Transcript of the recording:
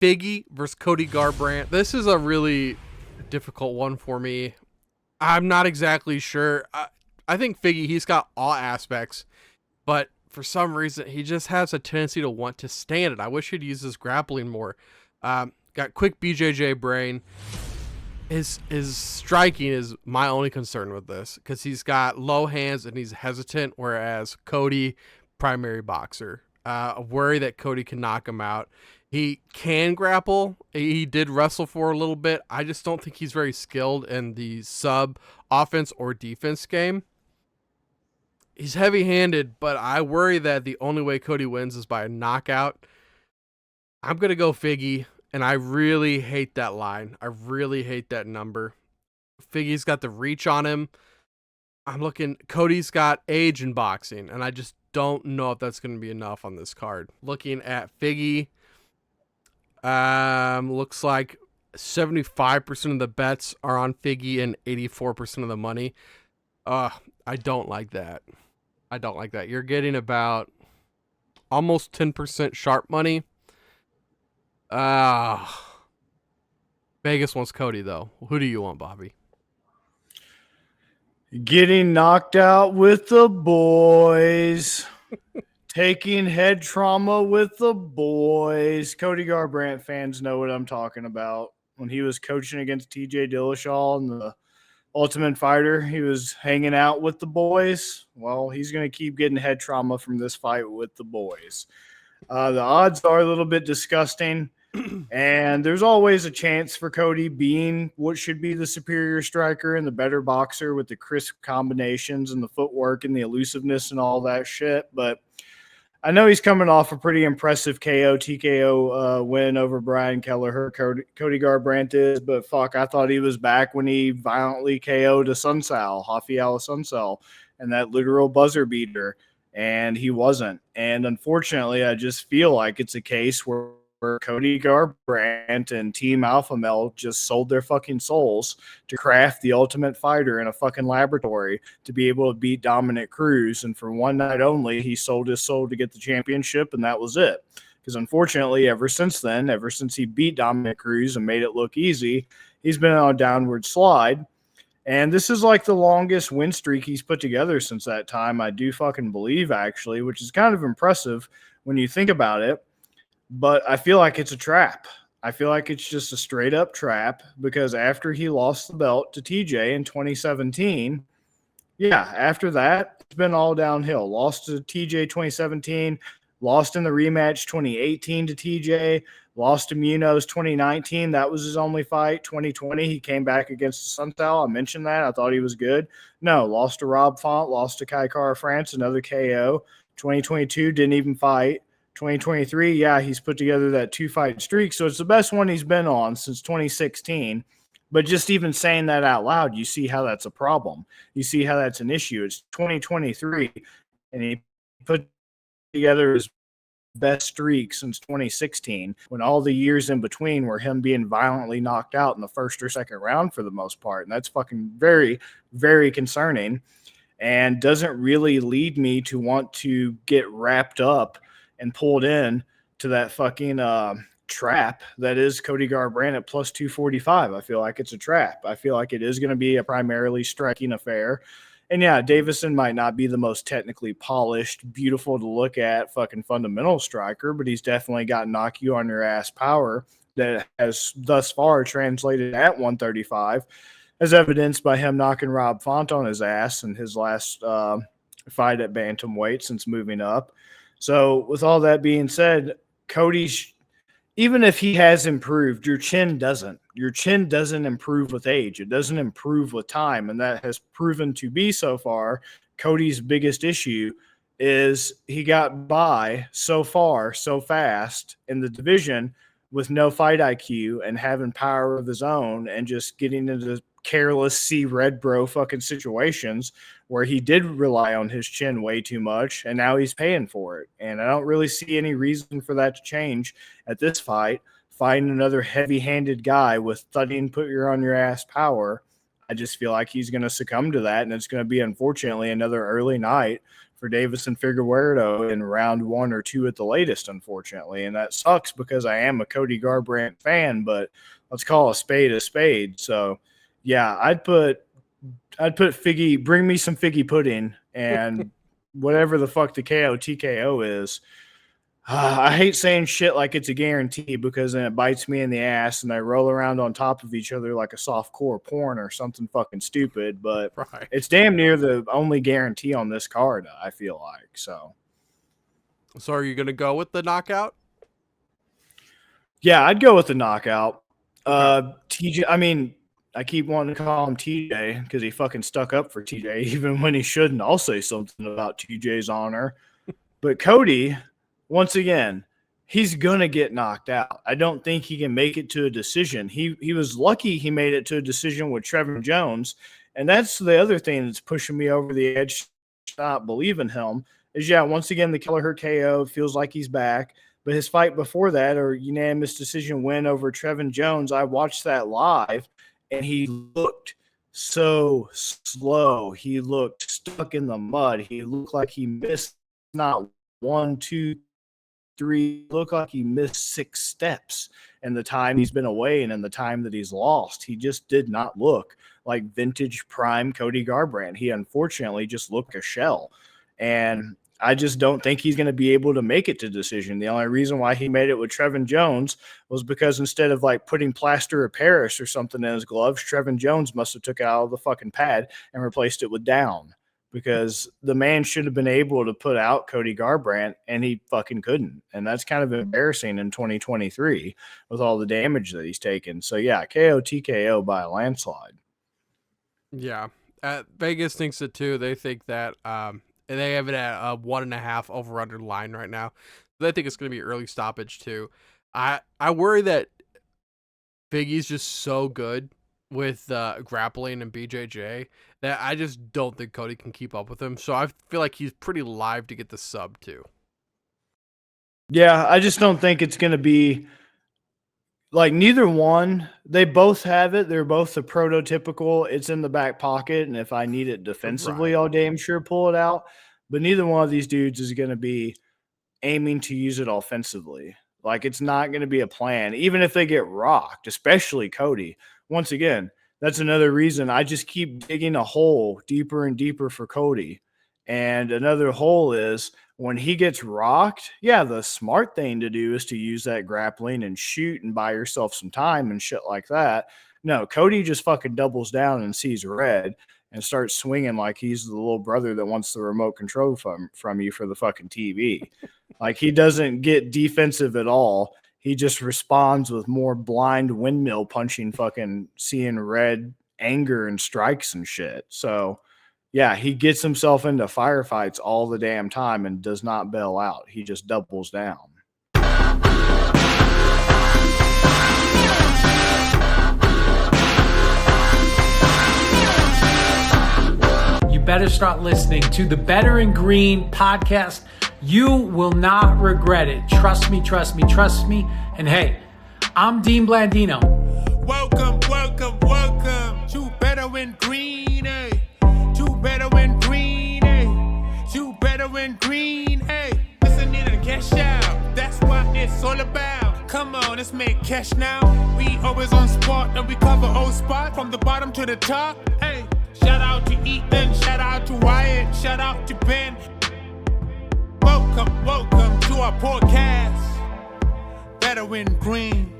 Figgy versus Cody Garbrandt. This is a really difficult one for me. I'm not exactly sure. I think Figgy, he's got all aspects, but for some reason, he just has a tendency to want to stand it. I wish he'd use his grappling more. Got quick BJJ brain. His striking is my only concern with this because he's got low hands and he's hesitant, whereas Cody, primary boxer. A worry that Cody can knock him out. He can grapple. He did wrestle for a little bit. I just don't think he's very skilled in the sub offense or defense game. He's heavy-handed, but I worry that the only way Cody wins is by a knockout. I'm going to go Figgy, and I really hate that line. I really hate that number. Figgy's got the reach on him. Cody's got age in boxing, and I just don't know if that's going to be enough on this card. Looking at Figgy, looks like 75% of the bets are on Figgy and 84% of the money. I don't like that. You're getting about almost 10% sharp money. Vegas wants Cody, though. Who do you want, Bobby? Getting knocked out with the boys. Taking head trauma with the boys. Cody Garbrandt fans know what I'm talking about. When he was coaching against TJ Dillashaw in the Ultimate Fighter, he was hanging out with the boys. Well, he's going to keep getting head trauma from this fight with the boys. The odds are a little bit disgusting, and there's always a chance for Cody being what should be the superior striker and the better boxer with the crisp combinations and the footwork and the elusiveness and all that shit. But I know he's coming off a pretty impressive TKO win over Brian Kelleher. Cody Garbrandt is, but fuck, I thought he was back when he violently KO'd Rafael Sunsal, and that literal buzzer beater, and he wasn't. And unfortunately, I just feel like it's a case where Cody Garbrandt and Team Alpha Male just sold their fucking souls to craft the Ultimate Fighter in a fucking laboratory to be able to beat Dominic Cruz. And for one night only, he sold his soul to get the championship, and that was it. Because unfortunately, ever since he beat Dominic Cruz and made it look easy, he's been on a downward slide. And this is like the longest win streak he's put together since that time, I do fucking believe, actually, which is kind of impressive when you think about it. But I feel like it's a trap. I feel like it's just a straight up trap because after he lost the belt to TJ in 2017, after that, it's been all downhill. Lost to TJ 2017, lost in the rematch 2018 to TJ, lost to Munoz 2019. That was his only fight. 2020, he came back against Sunsal. I mentioned that. I thought he was good. No, lost to Rob Font, lost to Kai Kara France, another KO. 2022, didn't even fight. 2023, he's put together that 2-fight streak. So it's the best one he's been on since 2016. But just even saying that out loud, you see how that's a problem. You see how that's an issue. It's 2023, and he put together his best streak since 2016, when all the years in between were him being violently knocked out in the first or second round for the most part. And that's fucking very, very concerning and doesn't really lead me to want to get wrapped up and pulled in to that fucking trap that is Cody Garbrandt at plus 245. I feel like it's a trap. I feel like it is going to be a primarily striking affair. And Deiveson might not be the most technically polished, beautiful to look at fucking fundamental striker, but he's definitely got knock you on your ass power that has thus far translated at 135, as evidenced by him knocking Rob Font on his ass in his last fight at bantamweight since moving up. So with all that being said, Cody's, even if he has improved, your chin doesn't. Your chin doesn't improve with age. It doesn't improve with time. And that has proven to be so far Cody's biggest issue is he got by so far, so fast in the division with no fight IQ and having power of his own and just getting into careless see red bro fucking situations where he did rely on his chin way too much, and now he's paying for it. And I don't really see any reason for that to change at this fight. Fighting another heavy-handed guy with thudding, put your on your ass power, I just feel like he's going to succumb to that, and it's going to be, unfortunately, another early night for Deiveson Figueiredo in round 1 or 2 at the latest, unfortunately. And that sucks because I am a Cody Garbrandt fan, but let's call a spade a spade. So, yeah, I'd put Figgy, bring me some Figgy pudding and whatever the fuck the KO TKO is. I hate saying shit like it's a guarantee because then it bites me in the ass and I roll around on top of each other like a soft core porn or something fucking stupid. But Right. it's damn near the only guarantee on this card, I feel like. So are you going to go with the knockout? yeah, I'd go with the knockout. Okay. TJ, I mean, I keep wanting to call him TJ because he fucking stuck up for TJ even when he shouldn't. I'll say something about TJ's honor. But Cody, once again, he's going to get knocked out. I don't think he can make it to a decision. He was lucky he made it to a decision with Trevin Jones. And that's the other thing that's pushing me over the edge to not believe in him is, yeah, once again, the Kelleher KO feels like he's back. But his fight before that, or unanimous decision win over Trevin Jones, I watched that live, and he looked so slow. He looked stuck in the mud. He looked like he missed not 1, 2, 3. Looked like he missed 6 steps in the time he's been away and in the time that he's lost. He just did not look like vintage prime Cody Garbrandt. He unfortunately just looked a shell. And I just don't think he's going to be able to make it to decision. The only reason why he made it with Trevin Jones was because instead of like putting plaster of Paris or something in his gloves, Trevin Jones must have took it out of the fucking pad and replaced it with down, because the man should have been able to put out Cody Garbrandt and he fucking couldn't. And that's kind of embarrassing in 2023 with all the damage that he's taken. So yeah, KO TKO by a landslide. Yeah. Vegas thinks it too. They think that and they have it at a 1.5 over-under line right now. They think it's going to be early stoppage too. I worry that Figgy's just so good with grappling and BJJ that I just don't think Cody can keep up with him. So I feel like he's pretty live to get the sub too. Yeah, I just don't think it's going to be like neither one. They both have it. They're both the prototypical. It's in the back pocket, and if I need it defensively, Right. I'll damn sure pull it out. But neither one of these dudes is going to be aiming to use it offensively. Like, it's not going to be a plan, even if they get rocked, especially Cody. Once again, that's another reason I just keep digging a hole deeper and deeper for Cody. And another hole is when he gets rocked, yeah, the smart thing to do is to use that grappling and shoot and buy yourself some time and shit like that. No, Cody just fucking doubles down and sees red and starts swinging like he's the little brother that wants the remote control from you for the fucking TV. Like, he doesn't get defensive at all. He just responds with more blind windmill punching, fucking seeing red anger and strikes and shit. So, yeah, he gets himself into firefights all the damn time and does not bail out. He just doubles down. You better start listening to the Better in Green podcast. You will not regret it. Trust me, trust me, trust me. And hey, I'm Dean Blandino. Welcome, welcome, welcome to Better in Green, eh? To Better in Green, eh? To Better in Green, eh? Listening and cash out, that's what it's all about. Come on, let's make cash now. We always on spot and we cover all spot from the bottom to the top, hey. Shout out to Ethan, shout out to Wyatt, shout out to Ben. Welcome, welcome to our podcast, Better in Green.